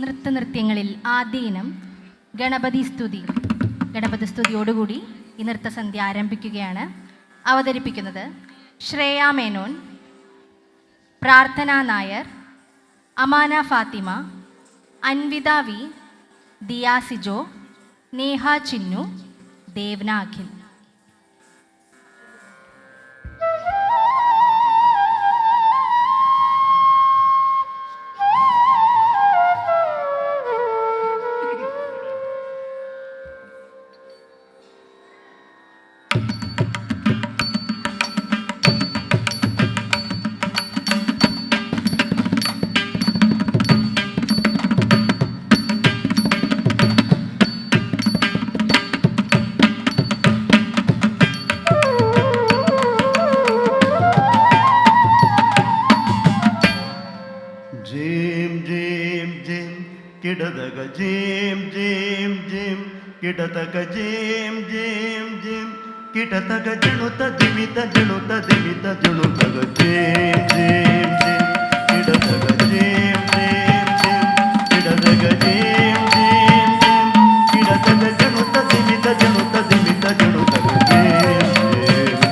നൃത്തനൃത്യങ്ങളിൽ ആദ്യ ഇനം ഗണപതി സ്തുതിയോടുകൂടി ഈ നൃത്തസന്ധ്യ ആരംഭിക്കുകയാണ്. അവതരിപ്പിക്കുന്നത് ശ്രേയ മേനോൻ, പ്രാർത്ഥന നായർ, അമാന ഫാത്തിമ, അൻവിത വി, ദിയ സിജോ, നേഹ ചിന്നു, ദേവ്ന അഖിൽ. കിടതക ജേം ജേം ജേം കിടതക ജേം ജേം ജേം കിടതക ജണുത ദിമിത ജണുത ദിമിത ജണുതക ജേം ജേം ജേം കിടതക ജേം ജേം ജേം കിടതക ജേം ജേം ജേം കിടതക ജണുത ദിമിത ജണുത ദിമിത ജണുതക ജേം ജേം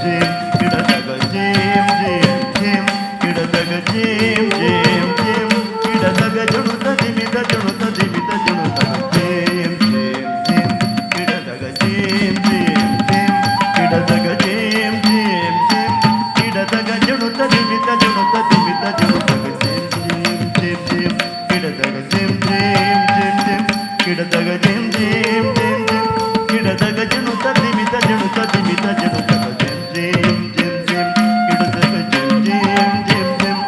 ജേം കിടതക ജേം ജേം ജേം കിടതക ജേം ജേം ജേം കിടതക ജണുത ദിമിത ജണുത ദിമിത ജണുതക ജേം ജേം ജേം കിടതക ജേം ജേം ജേം കിടതക ജേം ജേം ജേം കിടതക ജണുത ദിമിത ജണുത ദിമിത ജണുതക ജേം ജേം ജേം കിടതക ജേം ജേം ജേം ജേം കിടതക ജേം ജേം ജേം ജേം കിടതക ജണുത ദിമിത ജണുത ദിമിത ജണുതക ജേം ജേം ജേം ജേം കിടതക ജേം ജേം ജേം ജേം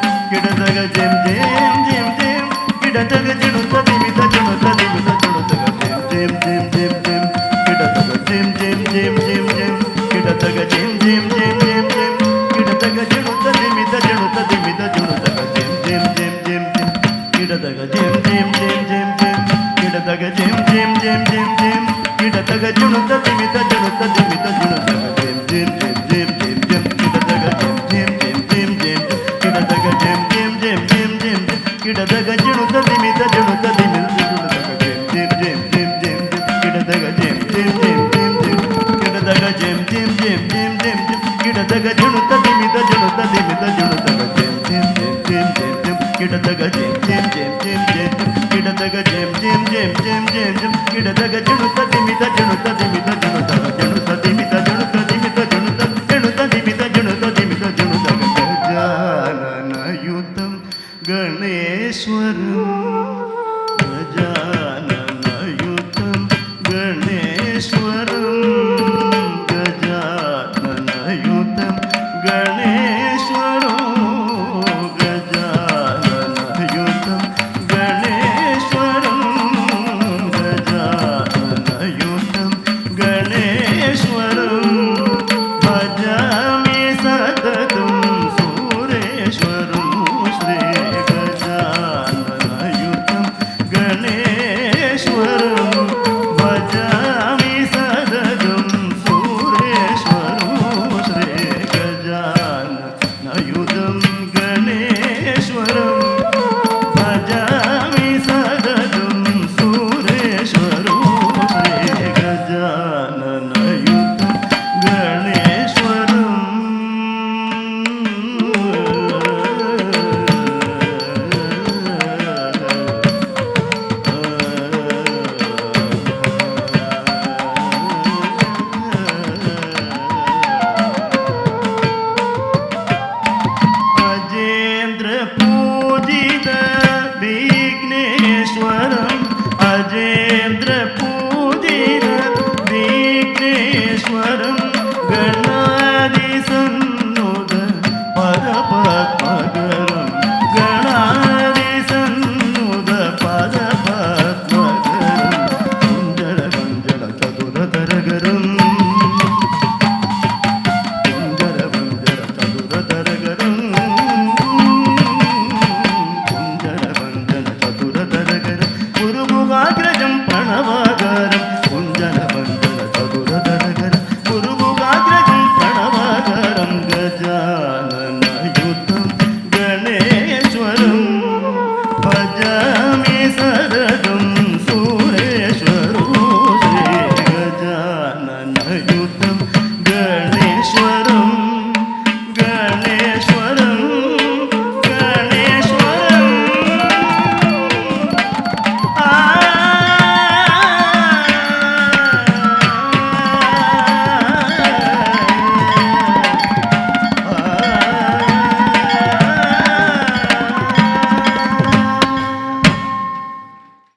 കിടതക ജേം ജേം ജേം ജേം കിടതക ജണുത ദിമിത ജണുത ദിമിത ജണുതക ജേം ജേം ജേം ജേം കിടതക ജേം ജേം ജേം ജേം ജേം കിടതക ജേം ജേം ജേം ജേം ജേം കിടതക ജണുത ദിമിത ജണുത ദിമിത ജണുതക ജേം ജേം ജേം ജേം ജേം കിടതക ജേം ജേം ജേം ജേം ജേം കിടതക ജേം ജേം ജേം ജേം ജേം കിടതക ജണുത ദിമിത ജണുത ദിമിത ജണുതക ജേം ജേം ജേം ജേം ജേം ജേം കിടതക ജേം ജേം ജേം ജേം ജേം കിടതക ജേം ജേം ജേം ജേം ജേം കിടതക ജണുത ദിമിത ജണുത ദിമിത ജണുതക ജേം ജേം ജേം ജേം ജേം കിടതക ജേം ജേം ജേം ജേം ജേം കിടതക ജേം ജേം ജേം ജേം ജേം കിടതക ജണുത ദിമിത ജണുത ദിമിത ജണുതക ജേം ജേം ജേം ജേം ജേം ജേം കിടതക ജേം ജേം ജേം ജേം ജേം കിടതക ജേം ജേം ജേം ജേം ജേം ജേം കിടതക ജണുത ദിമിത ജണുത ദിമിത ജണുതക ജണുത ദിമിത ജണുത ദിമിത ജണുത ജണുത ദിമിത ജണുത ദിമിത ജണുതക ഗജാനനയുതം ഗണേശ്വരം ഗജാനനയുതം ഗണേശ്വരം ഗജാനനയുതം ഗണേശ്വരോ ഗജാനനയുതം ഗണേശ്വരം ഗജാനനയുതം ഗണേശ്വരം ഭജാമി സതതം സുരേശ്വരം ശ്രീ ഗജാനനയുതം ഗണേശ്വരം ഭജാമി സതതം സുരേശ്വരം ശ്രീ ഗജാനനയുതം ഗണേശ്വരം ഭജാമി സതതം സുരേശ്വരം ശ്രീ ഗജാനനയുതം ഗണേശ്വരം അജേന്ദ്ര പൂജിത വിഘ്നേശ്വരം അജേന്ദ്ര പൂജിത വിഘ്നേശ്വരം ഗണാതി സന്നുത പദപത്മകരം ഗണാതി സന്നുത പദപത്മകരം കുഞ്ചര കുഞ്ചര ചതുരതരകരം കുഞ്ചര കുഞ്ചര ചതുരതരകരം കുഞ്ചര കുഞ്ചര ചതുരതരകരം ഗുരുമുഖാഗ്രജം പ്രണവ